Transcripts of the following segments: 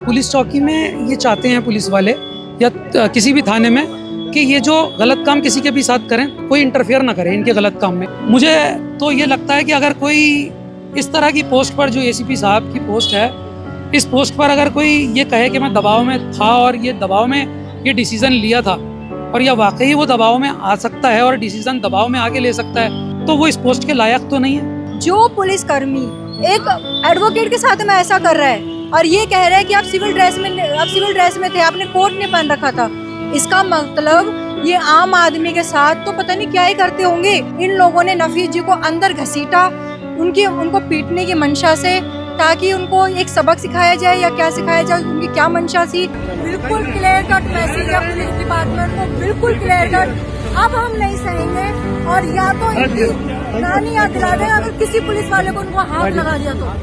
Police चौकी में ये चाहते हैं पुलिस वाले या किसी भी थाने में कि ये जो गलत काम किसी के भी साथ करें, कोई इंटरफेयर ना करे इनके गलत काम में। मुझे तो ये लगता है कि अगर कोई इस तरह की पोस्ट पर, जो एसीपी साहब की पोस्ट है, इस पोस्ट पर अगर कोई ये कहे कि मैं दबाव में था और ये दबाव में ये डिसीज़न लिया था और यह वाकई वो दबाव में आ सकता है और डिसीज़न दबाव में आके ले सकता है, तो वो इस पोस्ट के लायक तो नहीं है। जो पुलिसकर्मी एक एडवोकेट के साथ में ऐसा कर रहा है और ये कह रहा है कि आप सिविल ड्रेस में थे, आपने कोट नहीं पहन रखा था, इसका मतलब ये आम आदमी के साथ तो पता नहीं क्या ही करते होंगे। इन लोगों ने नफीस जी को अंदर घसीटा उनको पीटने की मंशा से, ताकि उनको एक सबक सिखाया जाए या क्या सिखाया जाए, उनकी क्या मंशा थी। बिल्कुल क्लियर कट मैसेज है पुलिस डिपार्टमेंट को, बिल्कुल क्लियर कट। अब हम नहीं सहेंगे और या तो इनकी नानी याद दिला दें अगर किसी पुलिस वाले को उनको हाथ लगा दिया तो।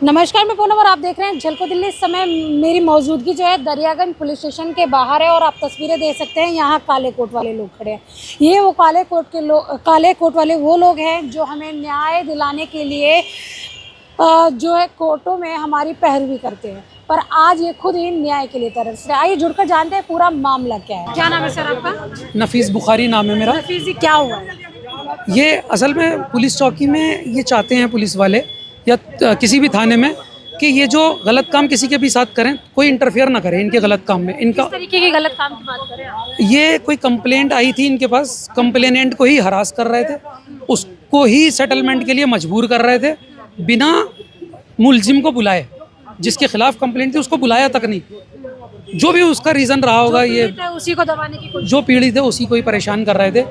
नमस्कार, मैं पूनम और आप देख रहे हैं झलको दिल्ली। इस समय मेरी मौजूदगी जो है दरियागंज पुलिस स्टेशन के बाहर है और आप तस्वीरें देख सकते हैं। यहाँ काले कोट वाले लोग खड़े हैं। ये वो काले कोट वाले वो लोग हैं जो हमें न्याय दिलाने के लिए जो है कोर्टों में हमारी पैरवी करते हैं, पर आज ये खुद ही न्याय के लिए तरस रहे। आइए जुड़कर जानते हैं पूरा मामला क्या है। क्या नाम है सर आपका? नफीस बुखारी नाम है मेरा। नफीस जी, क्या हुआ है? ये असल में पुलिस चौकी में ये चाहते हैं पुलिस वाले या किसी भी थाने में कि ये जो गलत काम किसी के भी साथ करें, कोई इंटरफेयर ना करे इनके गलत काम में। इनका किस तरीके के गलत काम की बात करें आप? ये कोई कंप्लेंट आई थी इनके पास, कंप्लेनेंट को ही हरास कर रहे थे, उसको ही सेटलमेंट के लिए मजबूर कर रहे थे, बिना मुलजिम को बुलाए। जिसके खिलाफ कंप्लेंट थी उसको बुलाया तक नहीं। जो भी उसका रीज़न रहा होगा, ये उसी को दबाने की कोशिश। जो पीड़ित है उसी को ही परेशान कर रहे थे,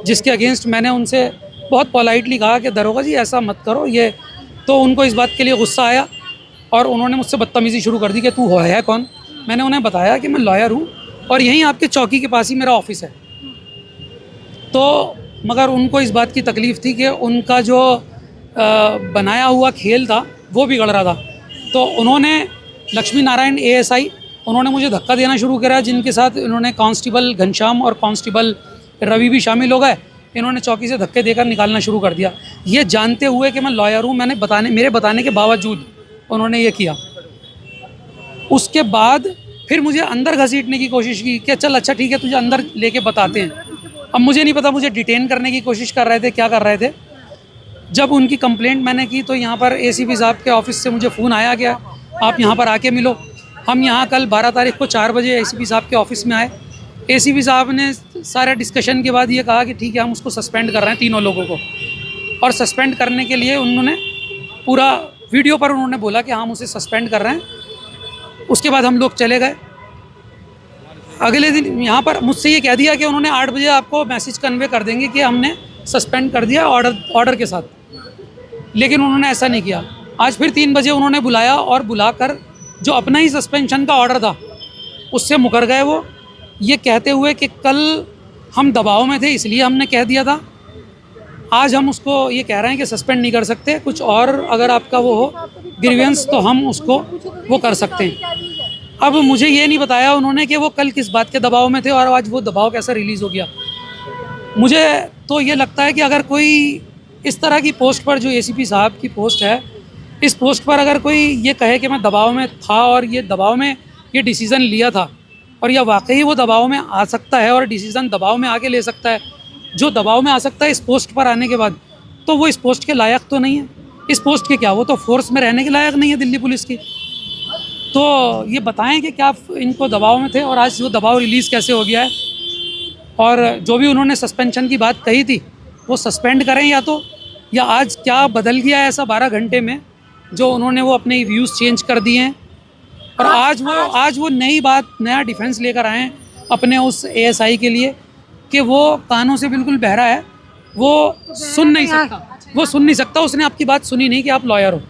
जिसके अगेंस्ट मैंने उनसे बहुत पोलाइटली कहा कि दरोगा जी ऐसा मत करो। ये तो उनको इस बात के लिए गुस्सा आया और उन्होंने मुझसे बदतमीज़ी शुरू कर दी कि तू है कौन। मैंने उन्हें बताया कि मैं लॉयर हूँ और यहीं आपके चौकी के पास ही मेरा ऑफिस है। तो मगर उनको इस बात की तकलीफ़ थी कि उनका जो बनाया हुआ खेल था वो बिगड़ रहा था। तो उन्होंने लक्ष्मी नारायण ASI उन्होंने मुझे धक्का देना शुरू करा, जिनके साथ इन्होंने कांस्टेबल घनश्याम और कांस्टेबल रवि भी शामिल हो गए। इन्होंने चौकी से धक्के देकर निकालना शुरू कर दिया, ये जानते हुए कि मैं लॉयर हूँ। मेरे बताने के बावजूद उन्होंने ये किया। उसके बाद फिर मुझे अंदर घसीटने की कोशिश की कि चल अच्छा ठीक है, तुझे अंदर लेके बताते हैं। अब मुझे नहीं पता, मुझे डिटेन करने की कोशिश कर रहे थे, क्या कर रहे थे। जब उनकी कंप्लेंट मैंने की तो यहाँ पर ACP साहब के ऑफिस से मुझे फ़ोन आया गया, आप यहाँ पर आके मिलो। हम यहाँ कल 12 तारीख को 4 बजे ACP साहब के ऑफिस में आए। ACP साहब ने सारे डिस्कशन के बाद ये कहा कि ठीक है, हम उसको सस्पेंड कर रहे हैं, तीनों लोगों को। और सस्पेंड करने के लिए उन्होंने पूरा वीडियो पर उन्होंने बोला कि हम उसे सस्पेंड कर रहे हैं। उसके बाद हम लोग चले गए। अगले दिन यहाँ पर मुझसे ये कह दिया कि उन्होंने 8 बजे आपको मैसेज कन्वे कर देंगे कि हमने सस्पेंड कर दिया ऑर्डर के साथ, लेकिन उन्होंने ऐसा नहीं किया। आज फिर 3 बजे उन्होंने बुलाया और बुलाकर जो अपना ही सस्पेंशन का ऑर्डर था उससे मुकर गए वो, ये कहते हुए कि कल हम दबाव में थे इसलिए हमने कह दिया था। आज हम उसको ये कह रहे हैं कि सस्पेंड नहीं कर सकते, कुछ और अगर आपका वो हो ग्रीवेंस तो हम उसको वो कर सकते हैं। अब मुझे ये नहीं बताया उन्होंने कि वो कल किस बात के दबाव में थे और आज वो दबाव कैसा रिलीज़ हो गया। मुझे तो ये लगता है कि अगर कोई इस तरह की पोस्ट पर, जो ACP साहब की पोस्ट है, इस पोस्ट पर अगर कोई ये कहे कि मैं दबाव में था और ये दबाव में ये डिसीज़न लिया था और यह वाकई वो दबाव में आ सकता है और डिसीज़न दबाव में आके ले सकता है, जो दबाव में आ सकता है इस पोस्ट पर आने के बाद, तो वो इस पोस्ट के लायक तो नहीं है। इस पोस्ट के क्या, वो तो फोर्स में रहने के लायक नहीं है दिल्ली पुलिस की। तो ये बताएं कि क्या इनको दबाव में थे और आज वो दबाव रिलीज़ कैसे हो गया है। और जो भी उन्होंने सस्पेंशन की बात कही थी वो सस्पेंड करें, या आज क्या बदल गया है ऐसा 12 घंटे में जो उन्होंने वो अपने व्यूज़ चेंज कर दिए हैं। और आज वो नई बात, नया डिफेंस लेकर आए हैं अपने उस ASI के लिए कि वो कानों से बिल्कुल बहरा है, वो सुन नहीं सकता। उसने आपकी बात सुनी नहीं कि आप लॉयर हो।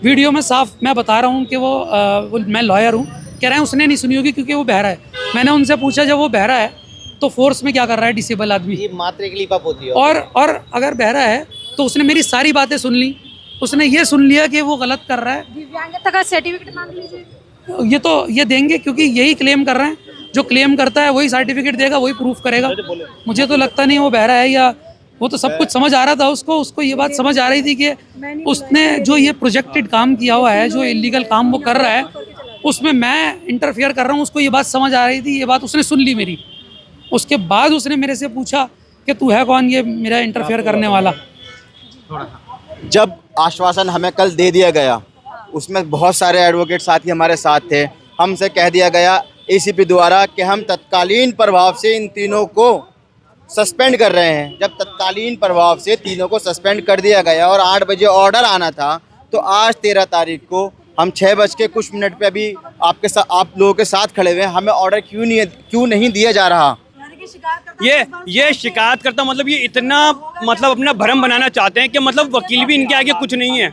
वीडियो में साफ मैं बता रहा हूँ कि वो मैं लॉयर हूँ, कह रहे हैं उसने नहीं सुनी होगी क्योंकि वो बहरा है। मैंने उनसे पूछा जब वो बहरा है तो फोर्स में क्या कर रहा है डिसेबल आदमी, ये मात्र एक लीप अप होती है। और अगर बहरा है तो उसने मेरी सारी बातें सुन ली, उसने ये सुन लिया कि वो गलत कर रहा है। दिव्यांगता का सर्टिफिकेट मांग लीजिए। ये देंगे क्योंकि यही क्लेम कर रहे हैं। जो क्लेम करता है वही सर्टिफिकेट देगा, वही प्रूफ करेगा। मुझे तो लगता नहीं वो बहरा है, या वो तो सब कुछ समझ आ रहा था उसको ये बात समझ आ रही थी कि उसने जो ये प्रोजेक्टेड काम किया हुआ है, जो इलीगल काम वो कर रहा है, उसमें मैं इंटरफेयर कर रहा हूँ, उसको ये बात समझ आ रही थी, ये बात उसने सुन ली मेरी। उसके बाद उसने मेरे से पूछा कि तू है कौन ये मेरा इंटरफेयर करने वाला। जब आश्वासन हमें कल दे दिया गया, उसमें बहुत सारे एडवोकेट साथी हमारे साथ थे। हमसे कह दिया गया एसीपी द्वारा कि हम तत्कालीन प्रभाव से इन तीनों को सस्पेंड कर रहे हैं। जब तत्कालीन प्रभाव से तीनों को सस्पेंड कर दिया गया और 8 बजे ऑर्डर आना था, तो आज 13 तारीख को हम 6 पे अभी आपके साथ, आप लोगों के साथ खड़े हुए हैं। हमें ऑर्डर क्यों नहीं दिया जा रहा? ये शिकायत करता मतलब ये इतना मतलब अपना भ्रम बनाना चाहते हैं कि मतलब वकील भी इनके आगे कुछ नहीं है।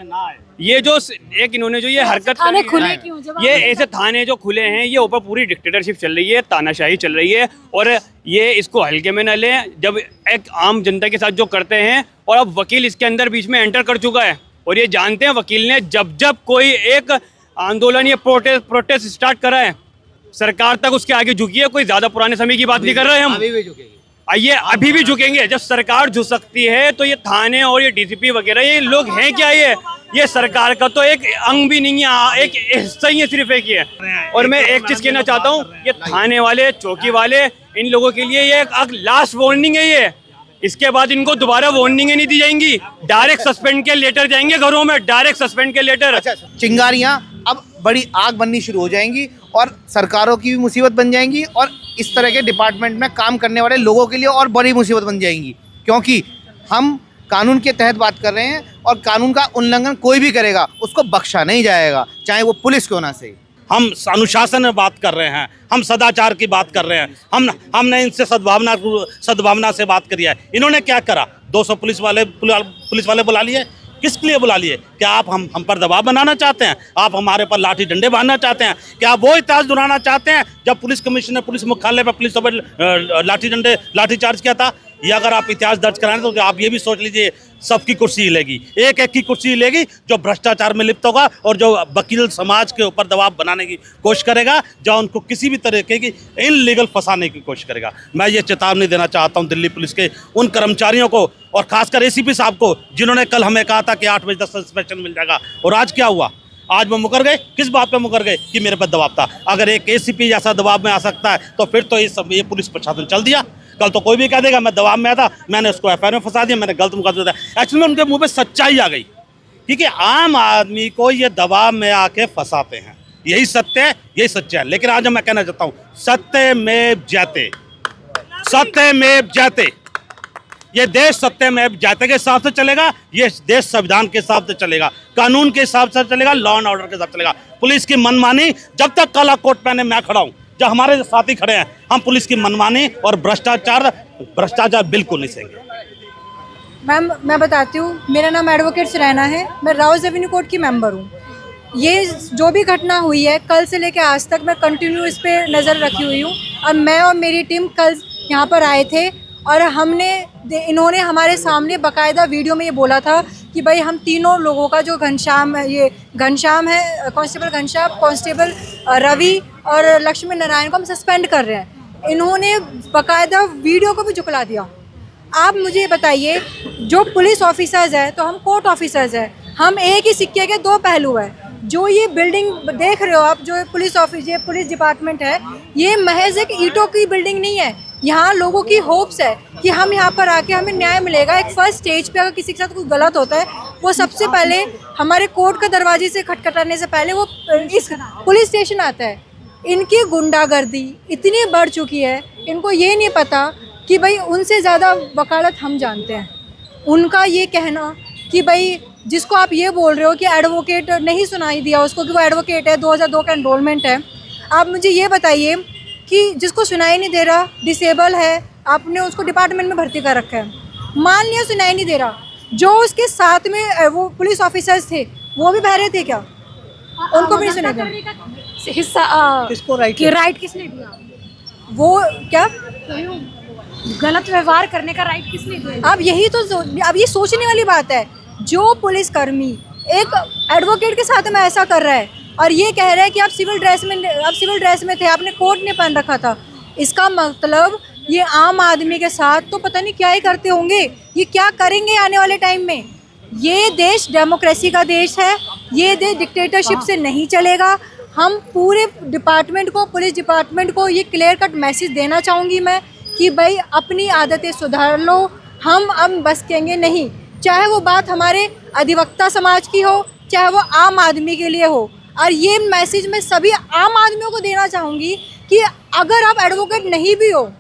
ये जो एक इन्होंने जो ये हरकत थाने करी खुले है, क्यों? ये ऐसे थाने जो खुले हैं, ये ऊपर पूरी डिक्टेटरशिप चल रही है, तानाशाही चल रही है। और ये इसको हल्के में न लें, जब एक आम जनता के साथ जो करते हैं। और अब वकील इसके अंदर बीच में एंटर कर चुका है और ये जानते हैं वकील ने जब कोई एक आंदोलन या प्रोटेस्ट स्टार्ट करा है, सरकार तक उसके आगे झुकी है। कोई ज्यादा पुराने समय की बात नहीं कर रहे हैं हम, ये अभी भी झुकेंगे। जब सरकार झुक सकती है तो ये थाने और ये डीसीपी वगैरह ये लोग हैं क्या? ये सरकार का तो एक अंग भी नहीं है, एक हिस्सा ही है, सिर्फ एक ही है। और मैं एक चीज कहना चाहता हूँ, ये थाने वाले, चौकी वाले, इन लोगों के लिए ये एक लास्ट वार्निंग है। ये इसके बाद इनको दोबारा वार्निंगें नहीं दी जाएंगी, डायरेक्ट सस्पेंड के लेटर जाएंगे घरों में, डायरेक्ट सस्पेंड के लेटर। चिंगारियां अब बड़ी आग बननी शुरू हो जाएंगी और सरकारों की भी मुसीबत बन जाएंगी और इस तरह के डिपार्टमेंट में काम करने वाले लोगों के लिए और बड़ी मुसीबत बन जाएंगी, क्योंकि हम कानून के तहत बात कर रहे हैं और कानून का उल्लंघन कोई भी करेगा उसको बख्शा नहीं जाएगा, चाहे वो पुलिस क्यों ना सही। हम अनुशासन में बात कर रहे हैं, हम सदाचार की बात कर रहे हैं। हमने इनसे सद्भावना से बात करी है। इन्होंने क्या करा? 200 पुलिस वाले बुला लिए। किस लिए बुला लिए? क्या आप हम पर दबाव बनाना चाहते हैं? आप हमारे पर लाठी डंडे बांधना चाहते हैं? क्या वो इतिहास दोहराना चाहते हैं जब पुलिस कमिश्नर पुलिस मुख्यालय पर पुलिस पर लाठी चार्ज किया था? या अगर आप इतिहास दर्ज कराएं तो आप ये भी सोच लीजिए सबकी कुर्सी हिलेगी, एक की कुर्सी हिलेगी जो भ्रष्टाचार में लिप्त होगा और जो वकील समाज के ऊपर दबाव बनाने की कोशिश करेगा, जो उनको किसी भी तरीके की इनलीगल फंसाने की कोशिश करेगा। मैं ये चेतावनी देना चाहता हूँ दिल्ली पुलिस के उन कर्मचारियों को और खासकर एसीपी साहब को, जिन्होंने कल हमें कहा था कि 8 बजे तक सस्पेंशन मिल जाएगा, और आज क्या हुआ? आज वो मुकर गए। किस बात पे मुकर गए? कि मेरे पर दबाव था। अगर एक एसीपी जैसा दबाव में आ सकता है तो फिर तो ये पुलिस प्रशासन चल दिया। कल तो कोई भी कह देगा मैं दबाव में आया था, मैंने उसको एफआईआर में फंसा दिया, मैंने गलत मुकदमा दिया। एक्चुअली में उनके मुंह पे सच्चाई आ गई, क्योंकि आम आदमी को ये दबाव में आके फंसाते हैं। यही सत्य है, यही सच्चा है। लेकिन आज मैं कहना चाहता हूँ सत्यमेव जयते, सत्यमेव जयते। ये देश सत्यमेव जयते के हिसाब से चलेगा, ये देश संविधान के हिसाब से चलेगा, कानून के हिसाब से चलेगा, लॉ एंड ऑर्डर के हिसाब से चलेगा। पुलिस की मनमानी, जब तक काला कोट पहने मैं खड़ा हूँ, जो हमारे साथी खड़े हैं, हम पुलिस की मनमानी और भ्रष्टाचार बिल्कुल नहीं सहेंगे। मैम मैं बताती हूँ, मेरा नाम एडवोकेट सुरैना है, मैं राउज एवेन्यू कोर्ट की मेंबर हूँ। ये जो भी घटना हुई है कल से लेकर आज तक मैं कंटिन्यू इस पर नज़र रखी हुई हूँ। और मैं और मेरी टीम कल यहाँ पर आए थे और इन्होंने हमारे सामने बाकायदा वीडियो में ये बोला था कि भाई हम तीनों लोगों का, जो घनश्याम है, कांस्टेबल घनश्याम, कांस्टेबल रवि और लक्ष्मी नारायण को हम सस्पेंड कर रहे हैं। इन्होंने बाकायदा वीडियो को भी झुकला दिया। आप मुझे बताइए, जो पुलिस ऑफिसर्स है तो हम कोर्ट ऑफिसर्स हैं, हम एक ही सिक्के के दो पहलू हैं। जो ये बिल्डिंग देख रहे हो आप, जो पुलिस डिपार्टमेंट है, ये महज एक ईंटों की बिल्डिंग नहीं है। यहाँ लोगों की होप्स है कि हम यहाँ पर आके हमें न्याय मिलेगा। एक फर्स्ट स्टेज पे अगर किसी के साथ कुछ गलत होता है, वो सबसे पहले हमारे कोर्ट के दरवाजे से खटखटाने से पहले वो इस पुलिस स्टेशन आता है। इनकी गुंडागर्दी इतनी बढ़ चुकी है, इनको ये नहीं पता कि भाई उनसे ज़्यादा वकालत हम जानते हैं। उनका ये कहना कि भाई जिसको आप ये बोल रहे हो कि एडवोकेट नहीं सुनाई दिया उसको कि वो एडवोकेट है, 2002 का एनरोलमेंट है। आप मुझे ये बताइए कि जिसको सुनाई नहीं दे रहा, डिसेबल है, आपने उसको डिपार्टमेंट में भर्ती कर रखा है, मान लिया सुनाई नहीं दे रहा, जो उसके साथ में वो पुलिस ऑफिसर्स थे वो भी बहरे थे क्या? उनको भी नहीं सुनाई दिया। हिस्सा किसको राइट कि राइट किसने दिया? वो क्या गलत व्यवहार करने का राइट किसने दिया? अब यही तो अब ये सोचने वाली बात है। जो पुलिसकर्मी एक एडवोकेट के साथ में ऐसा कर रहा है और ये कह रहा है कि आप सिविल ड्रेस में थे, आपने कोट नहीं पहन रखा था, इसका मतलब ये आम आदमी के साथ तो पता नहीं क्या ही करते होंगे, ये क्या करेंगे आने वाले टाइम में। ये देश डेमोक्रेसी का देश है, ये देश डिक्टेटरशिप से नहीं चलेगा। हम पूरे डिपार्टमेंट को, पुलिस डिपार्टमेंट को ये क्लियर कट मैसेज देना चाहूँगी मैं कि भाई अपनी आदतें सुधार लो, हम अब बसकेंगे नहीं। चाहे वो बात हमारे अधिवक्ता समाज की हो, चाहे वो आम आदमी के लिए हो। और ये मैसेज मैं सभी आम आदमियों को देना चाहूँगी कि अगर आप एडवोकेट नहीं भी हो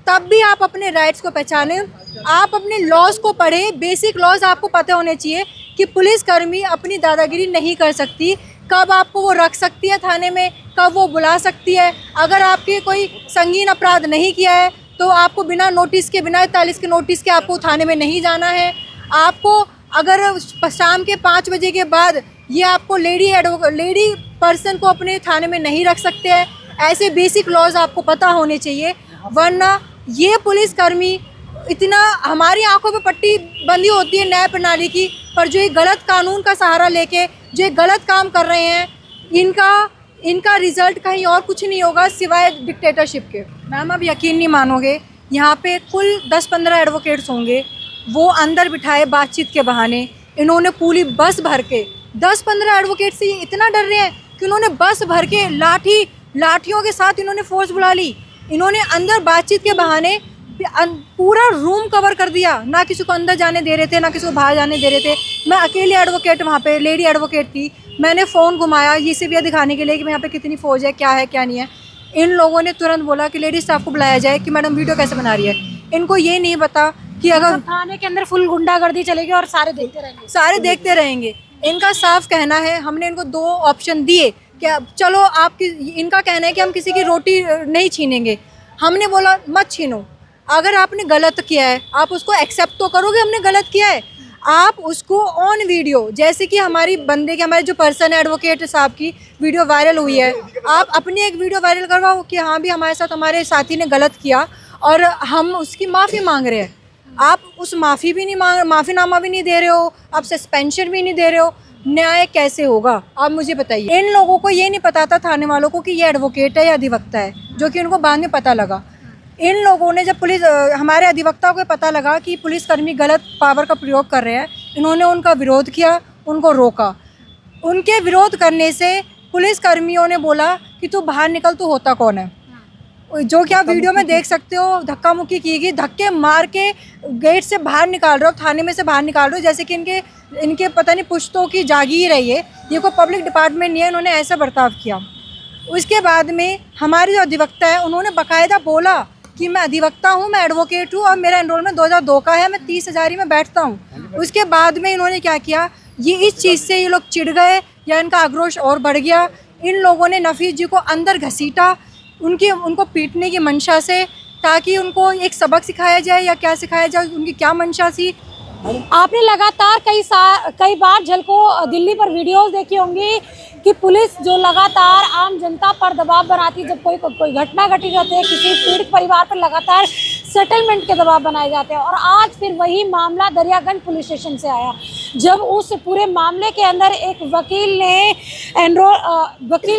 तब भी आप अपने राइट्स को पहचानें, आप अपने लॉज को पढ़ें। बेसिक लॉज आपको पता होने चाहिए कि पुलिसकर्मी अपनी दादागिरी नहीं कर सकती, कब आपको वो रख सकती है थाने में, कब वो बुला सकती है। अगर आपके कोई संगीन अपराध नहीं किया है तो आपको बिना नोटिस के, बिना 41 के नोटिस के आपको थाने में नहीं जाना है। आपको अगर शाम के 5 बजे के बाद ये आपको लेडी पर्सन को अपने थाने में नहीं रख सकते हैं। ऐसे बेसिक लॉज आपको पता होने चाहिए, वरना ये पुलिसकर्मी इतना, हमारी आंखों पे पट्टी बंदी होती है न्याय प्रणाली की, पर जो ये गलत कानून का सहारा लेके जो ये गलत काम कर रहे हैं, इनका रिजल्ट कहीं और कुछ नहीं होगा सिवाय डिक्टेटरशिप के। मैम आप यकीन नहीं मानोगे, यहाँ पे कुल 10-15 एडवोकेट्स होंगे, वो अंदर बिठाए बातचीत के बहाने इन्होंने पूरी बस भर के 10-15 एडवोकेट से इतना डर रहे हैं कि उन्होंने बस भर के लाठियों के साथ इन्होंने फोर्स बुला ली। इन्होंने अंदर बातचीत के बहाने पूरा रूम कवर कर दिया, ना किसी को अंदर जाने दे रहे थे, ना किसी को बाहर जाने दे रहे थे। मैं अकेली एडवोकेट, वहाँ पे लेडी एडवोकेट थी, मैंने फ़ोन घुमाया ये सिर्फ ये दिखाने के लिए कि यहाँ पे कितनी फ़ौज है, क्या नहीं है। इन लोगों ने तुरंत बोला कि लेडी स्टाफ को बुलाया जाए कि मैडम वीडियो कैसे बना रही है। इनको ये नहीं पता कि अगर थाने के अंदर फुल गुंडागर्दी चलेगी और सारे देखते रहेंगे। इनका साफ कहना है, हमने इनको 2 ऑप्शन दिए कि चलो इनका कहना है कि हम किसी की रोटी नहीं छीनेंगे। हमने बोला मत छीनो, अगर आपने गलत किया है आप उसको एक्सेप्ट तो करोगे हमने गलत किया है। आप उसको ऑन वीडियो, जैसे कि हमारे जो पर्सन है एडवोकेट साहब की वीडियो वायरल हुई है, आप अपनी एक वीडियो वायरल करवाओ कि हाँ भी हमारे साथ हमारे साथी ने गलत किया और हम उसकी माफ़ी मांग रहे हैं। आप उस माफ़ीनामा भी नहीं दे रहे हो, आप सस्पेंशन भी नहीं दे रहे हो, न्याय कैसे होगा आप मुझे बताइए। इन लोगों को ये नहीं पता था थाने वालों को कि ये एडवोकेट है या अधिवक्ता है, जो कि उनको बाद में पता लगा। इन लोगों ने जब हमारे अधिवक्ता को पता लगा कि पुलिसकर्मी गलत पावर का प्रयोग कर रहे हैं, इन्होंने उनका विरोध किया, उनको रोका। उनके विरोध करने से पुलिसकर्मियों ने बोला कि तू बाहर निकल, तू होता कौन है। जो कि आप वीडियो में देख सकते हो, धक्का मुक्की की गई, धक्के मार के गेट से बाहर निकाल रहे हो, थाने में से बाहर निकाल रहे हो, जैसे कि इनके पता नहीं पुश्तों की जागीर है ये कोई पब्लिक डिपार्टमेंट नहीं है। इन्होंने ऐसा बर्ताव किया। उसके बाद में हमारे जो अधिवक्ता है उन्होंने बाकायदा बोला कि मैं अधिवक्ता हूँ, मैं एडवोकेट हूँ और मेरा एनरोलमेंट 2002 का है, मैं 30,000 ही में बैठता हूँ। उसके बाद में इन्होंने क्या किया, ये इस चीज़ से ये लोग चिढ़ गए या इनका आक्रोश और बढ़ गया। इन लोगों ने नफीस जी को अंदर घसीटा उनको पीटने की मंशा से, ताकि उनको एक सबक सिखाया जाए या क्या सिखाया जाए, उनकी क्या मंशा थी। आपने लगातार कई बार झलको दिल्ली पर वीडियोस देखी होंगी कि पुलिस जो लगातार आम जनता पर दबाव बनाती है, जब कोई घटना घटी जाती है किसी पीड़ित परिवार पर, लगातार सेटलमेंट के दबाव बनाए जाते हैं। और आज फिर वही मामला दरियागंज पुलिस स्टेशन से आया, जब उस पूरे मामले के अंदर एक वकील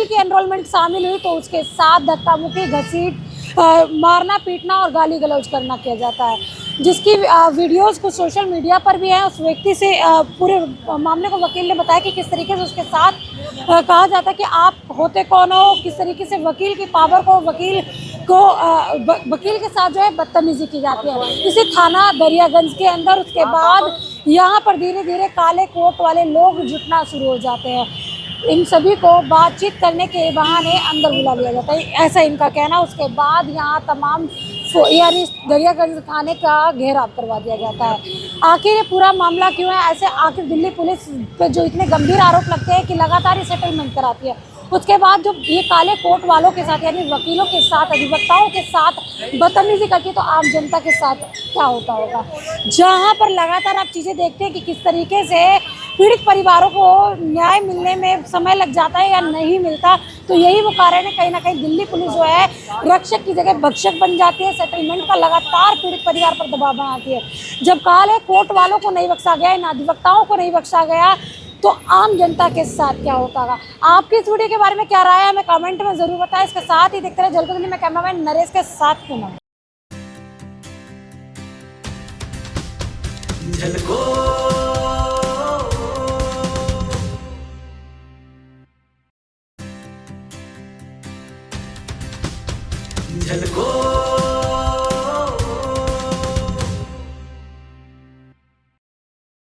की एनरोलमेंट शामिल हुई, तो उसके साथ धक्का मुक्की, घसीट, मारना पीटना और गाली गलौज करना किया जाता है, जिसकी वीडियोस को सोशल मीडिया पर भी है। उस व्यक्ति से पूरे मामले को वकील ने बताया कि किस तरीके से उसके साथ कहा जाता है कि आप होते कौन हो, किस तरीके से वकील की पावर को वकील के साथ जो है बदतमीजी की जाती है इसी थाना दरियागंज के अंदर। उसके बाद यहाँ पर धीरे धीरे काले कोट वाले लोग जुटना शुरू हो जाते हैं। इन सभी को बातचीत करने के बहाने अंदर बुला लिया जाता है, ऐसा इनका कहना। उसके बाद यहाँ तमाम यानी दरियागंज थाने का घेराव करवा दिया जाता है। आखिर ये पूरा मामला क्यों है ऐसे, आखिर दिल्ली पुलिस पे जो इतने गंभीर आरोप लगते हैं कि लगातार ही सेटलमेंट कराती है, उसके बाद जब ये काले कोट वालों के साथ यानी वकीलों के साथ, अधिवक्ताओं के साथ बदतमीजी करती है, तो आम जनता के साथ क्या होता होगा। जहाँ पर लगातार आप चीज़ें देखते हैं कि किस तरीके से पीड़ित परिवारों को न्याय मिलने में समय लग जाता है या नहीं मिलता, तो यही वो कारण है। कहीं ना कहीं दिल्ली पुलिस जो है रक्षक की जगह भक्षक बन जाती है, सेटलमेंट का लगातार पीड़ित परिवार पर दबाव बनाती है। जब काले कोट वालों को नहीं बख्शा गया, इन अधिवक्ताओं को नहीं बख्शा गया, तो आम जनता के साथ क्या होता होगा। आपकी इस वीडियो के बारे में क्या राय है हमें कमेंट में जरूर बताएं। इसके साथ ही देखते रहे झलको दिल्ली में कैमरामैन नरेश के साथ पूनम। झलको